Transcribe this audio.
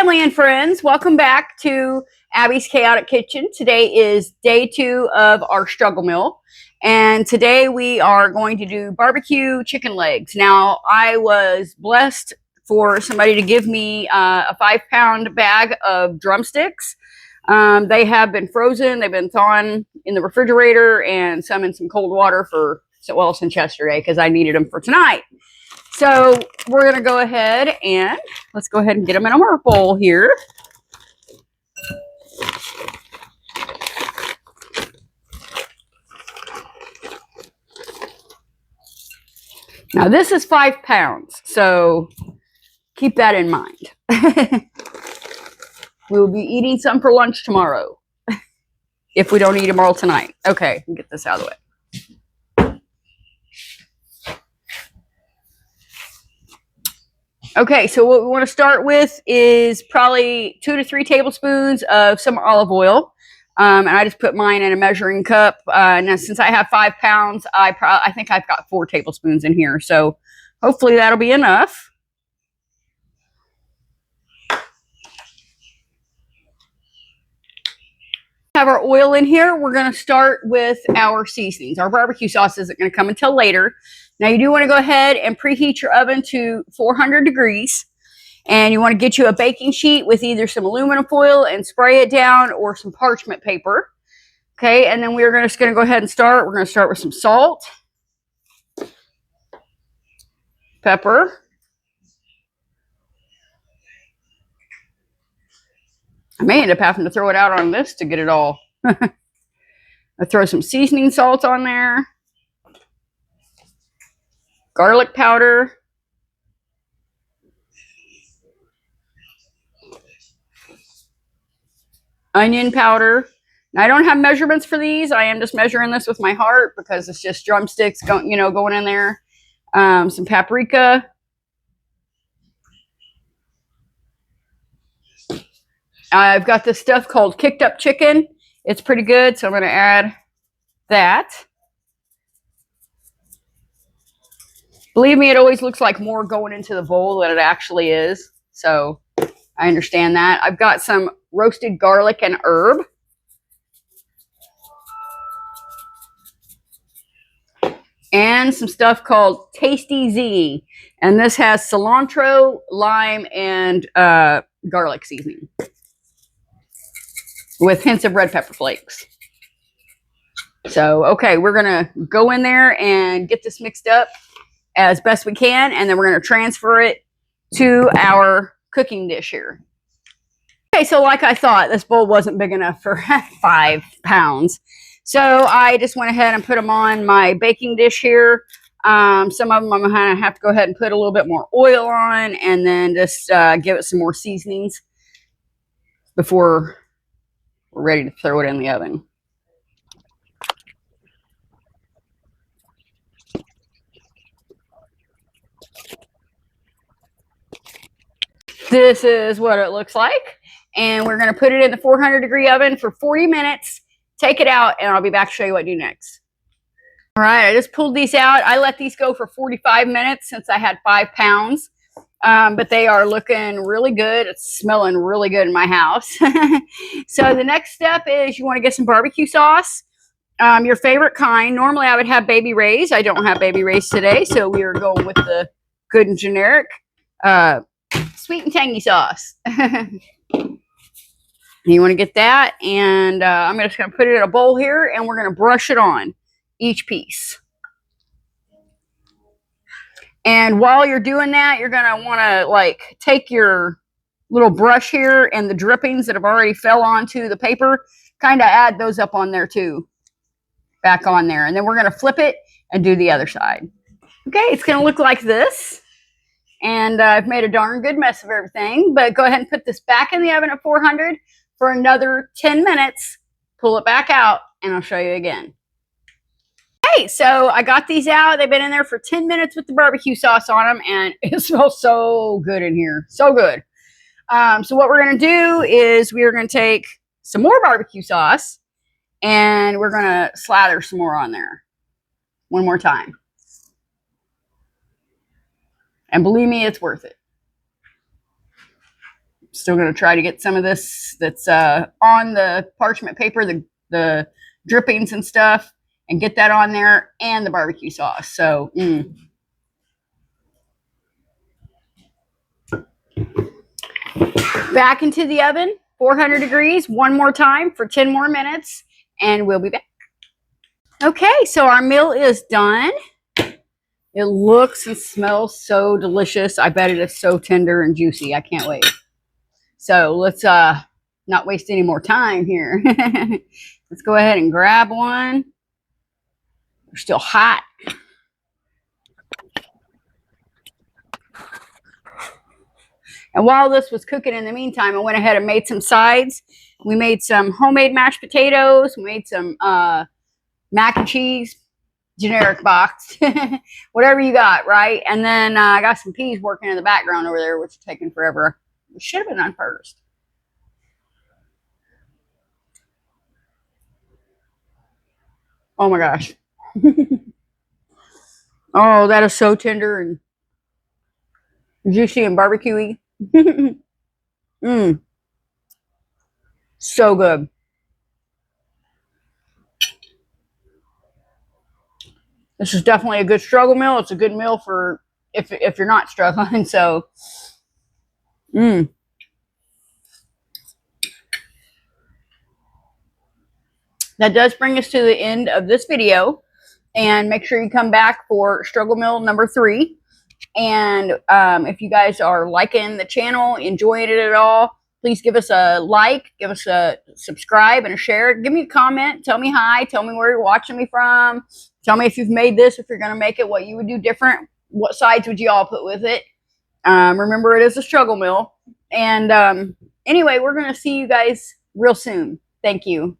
family and friends, welcome back to Abby's Chaotic Kitchen. Today is day 2 of our struggle meal, and today we are going to do barbecue chicken legs. Now, I was blessed for somebody to give me a 5-pound bag of drumsticks. They have been frozen, they've been thawing in the refrigerator, and some in some cold water since yesterday because I needed them for tonight. So we're going to go ahead and let's go ahead and get them in our bowl here. Now this is 5 pounds, so keep that in mind. We will be eating some for lunch tomorrow if we don't eat them all tonight. Okay, get this out of the way. Okay, so what we want to start with is probably 2 to 3 tablespoons of some olive oil. And I just put mine in a measuring cup. Now, since I have 5 pounds, I think I've got 4 tablespoons in here. So hopefully that'll be enough. Have our oil in here. We're going to start with our seasonings. Our barbecue sauce isn't going to come until later. Now you do want to go ahead and preheat your oven to 400 degrees, and you want to get you a baking sheet with either some aluminum foil and spray it down or some parchment paper. Okay, and then we're just going to go ahead and start. We're going to start with some salt, pepper, I may end up having to throw it out on this to get it all. I throw some seasoning salt on there. Garlic powder. Onion powder. Now, I don't have measurements for these. I am just measuring this with my heart because it's just drumsticks going in there. Some paprika. I've got this stuff called kicked up chicken. It's pretty good, so I'm going to add that. Believe me, it always looks like more going into the bowl than it actually is. So I understand that. I've got some roasted garlic and herb. And some stuff called Tasty Zingy. And this has cilantro, lime, and garlic seasoning with hints of red pepper flakes. So, okay, we're going to go in there and get this mixed up as best we can, and then we're going to transfer it to our cooking dish here. Okay, so like I thought, this bowl wasn't big enough for 5 pounds. So I just went ahead and put them on my baking dish here. Some of them I'm going to have to go ahead and put a little bit more oil on, and then just give it some more seasonings before we're ready to throw it in the oven. This is what it looks like. And we're going to put it in the 400-degree oven for 40 minutes. Take it out, and I'll be back to show you what to do next. All right, I just pulled these out. I let these go for 45 minutes since I had 5 pounds. But they are looking really good. It's smelling really good in my house. So the next step is you want to get some barbecue sauce, your favorite kind. Normally I would have Baby Ray's. I don't have Baby Ray's today, so we are going with the good and generic sweet and tangy sauce. You want to get that, and I'm just going to put it in a bowl here, and we're going to brush it on each piece. And while you're doing that, you're going to want to take your little brush here and the drippings that have already fell onto the paper, kind of add those up on there too, back on there. And then we're going to flip it and do the other side. Okay, it's going to look like this. And I've made a darn good mess of everything, but go ahead and put this back in the oven at 400 for another 10 minutes. Pull it back out, and I'll show you again. Okay, so I got these out. They've been in there for 10 minutes with the barbecue sauce on them, and it smells so good in here. So good. So what we're going to do is we're going to take some more barbecue sauce, and we're going to slather some more on there. One more time. And believe me, it's worth it. Still going to try to get some of this that's on the parchment paper, the drippings and stuff, and get that on there, and the barbecue sauce. So, back into the oven, 400 degrees, one more time for 10 more minutes, and we'll be back. Okay, so our meal is done. It looks and smells so delicious. I bet it is so tender and juicy. I can't wait. So let's not waste any more time here. Let's go ahead and grab one. They're still hot. And while this was cooking in the meantime, I went ahead and made some sides. We made some homemade mashed potatoes. We made some mac and cheese, generic box, whatever you got, right? And then I got some peas working in the background over there, which is taking forever. It should have been done first. Oh my gosh. Oh, that is so tender and juicy and barbecuey. So good. This is definitely a good struggle meal. It's a good meal for if you're not struggling. So, that does bring us to the end of this video. And make sure you come back for struggle meal number 3. And if you guys are liking the channel, enjoying it at all, please give us a like, give us a subscribe and a share. Give me a comment. Tell me hi. Tell me where you're watching me from. Tell me if you've made this, if you're going to make it, what you would do different. What sides would you all put with it? Remember, it is a struggle meal. And anyway, we're going to see you guys real soon. Thank you.